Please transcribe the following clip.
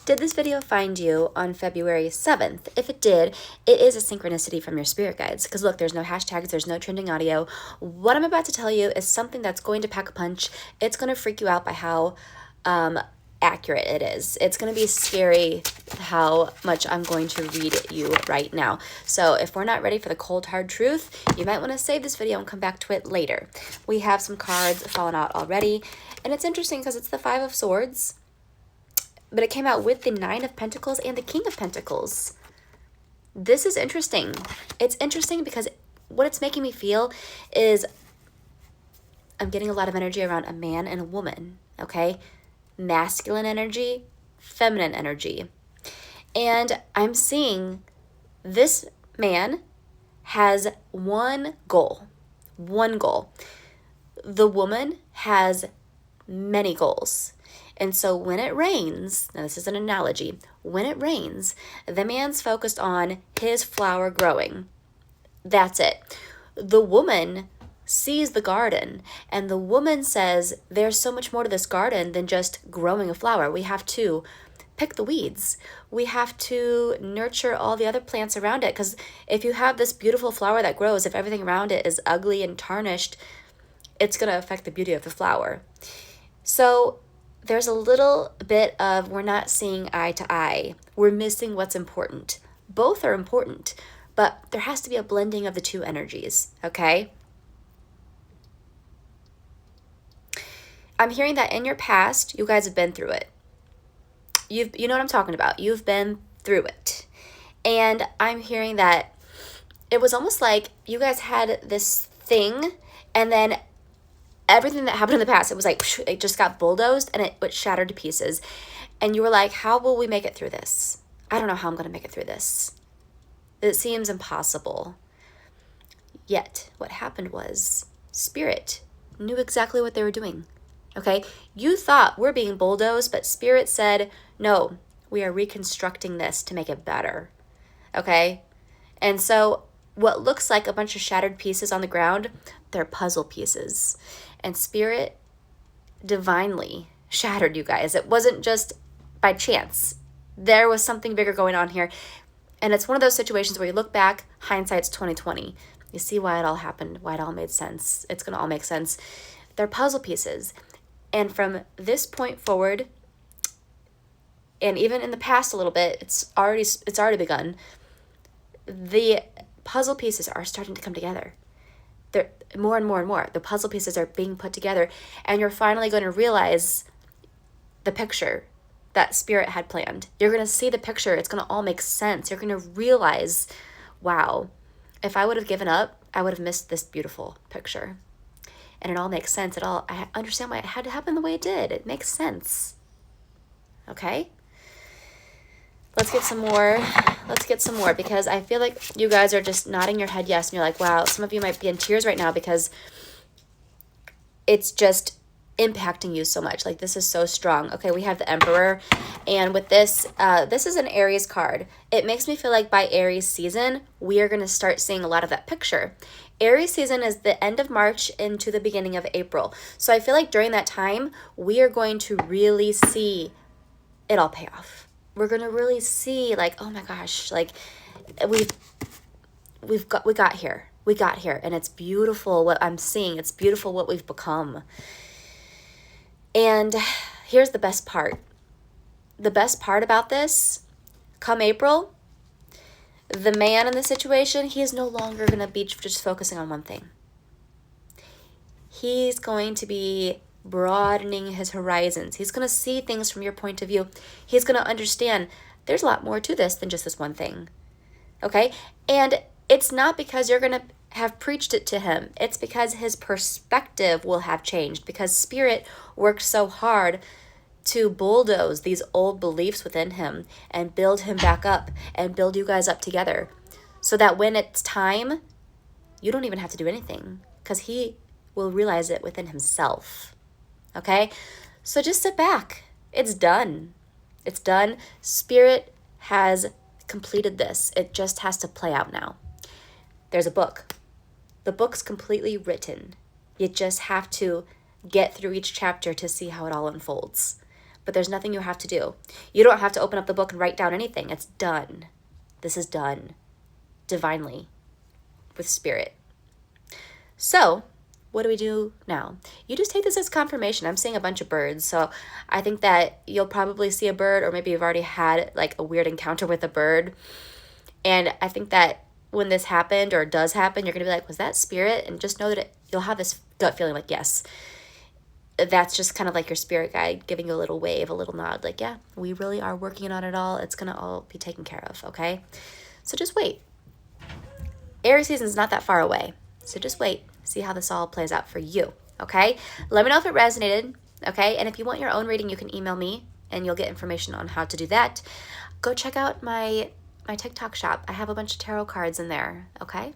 Did this video find you on February 7th? If it did, it is a synchronicity from your spirit guides. Because look, there's no hashtags, there's no trending audio. What I'm about to tell you is something that's going to pack a punch. It's going to freak you out by how accurate it is. It's going to be scary how much I'm going to read you right now. So if we're not ready for the cold hard truth, you might want to save this video and come back to it later. We have some cards falling out already, and it's interesting because it's the Five of Swords, but it came out with the Nine of Pentacles and the King of Pentacles. This is interesting. It's interesting because what it's making me feel is I'm getting a lot of energy around a man and a woman, okay? Masculine energy, feminine energy. And I'm seeing this man has one goal. One goal. The woman has many goals. And so when it rains, now this is an analogy, when it rains, the man's focused on his flower growing. That's it. The woman sees the garden, and the woman says, there's so much more to this garden than just growing a flower. We have to pick the weeds. We have to nurture all the other plants around it, because if you have this beautiful flower that grows, if everything around it is ugly and tarnished, it's going to affect the beauty of the flower. So there's a little bit of we're not seeing eye to eye. We're missing what's important. Both are important, but there has to be a blending of the two energies, okay? I'm hearing that in your past, you guys have been through it. You know what I'm talking about. You've been through it. And I'm hearing that it was almost like you guys had this thing, and then everything that happened in the past, it was like, it just got bulldozed and it shattered to pieces. And you were like, how will we make it through this? I don't know how I'm going to make it through this. It seems impossible. Yet, what happened was Spirit knew exactly what they were doing. Okay? You thought we're being bulldozed, but Spirit said, no, we are reconstructing this to make it better. Okay? And so what looks like a bunch of shattered pieces on the ground, they're puzzle pieces. And Spirit divinely shattered you guys. It wasn't just by chance. There was something bigger going on here. And it's one of those situations where you look back, hindsight's 2020. You see why it all happened, why it all made sense. It's going to all make sense. They're puzzle pieces. And from this point forward, and even in the past a little bit, it's already begun. The puzzle pieces are starting to come together. They're more and more and more. The puzzle pieces are being put together, and you're finally going to realize the picture that Spirit had planned. You're going to see the picture. It's going to all make sense. You're going to realize, wow, if I would have given up, I would have missed this beautiful picture. And it all makes sense. I understand why it had to happen the way it did. It makes sense. Okay? Let's get some more. Let's get some more, because I feel like you guys are just nodding your head yes, and you're like, wow, some of you might be in tears right now because it's just impacting you so much. Like, this is so strong. Okay, we have the Emperor, and with this, this is an Aries card. It makes me feel like by Aries season, we are going to start seeing a lot of that picture. Aries season is the end of March into the beginning of April. So I feel like during that time, we are going to really see it all pay off. We're going to really see, like, oh my gosh, like we got here. We got here, and it's beautiful what I'm seeing. It's beautiful what we've become. And here's the best part. The best part about this, come April, the man in the situation, he is no longer going to be just focusing on one thing. He's going to be broadening his horizons. He's going to see things from your point of view. He's going to understand there's a lot more to this than just this one thing. Okay? And it's not because you're going to have preached it to him. It's because his perspective will have changed, because Spirit worked so hard to bulldoze these old beliefs within him and build him back up and build you guys up together, so that when it's time, you don't even have to do anything, because he will realize it within himself. Okay? So just sit back. It's done. It's done. Spirit has completed this. It just has to play out now. There's a book. The book's completely written. You just have to get through each chapter to see how it all unfolds. but there's nothing you have to do. You don't have to open up the book and write down anything. It's done. This is done divinely with spirit. So what do we do now? You just take this as confirmation. I'm seeing a bunch of birds, so I think that you'll probably see a bird, or maybe you've already had like a weird encounter with a bird. And I think that when this happened or does happen, you're going to be like, was that spirit? And just know that you'll have this gut feeling like, yes, that's just kind of like your spirit guide giving you a little wave, a little nod, like, yeah, we really are working on it all. It's going to all be taken care of, okay? So just wait. Aries season is not that far away. So just wait. See how this all plays out for you, okay? Let me know if it resonated, okay? And if you want your own reading, you can email me and you'll get information on how to do that. Go check out my TikTok shop. I have a bunch of tarot cards in there, okay?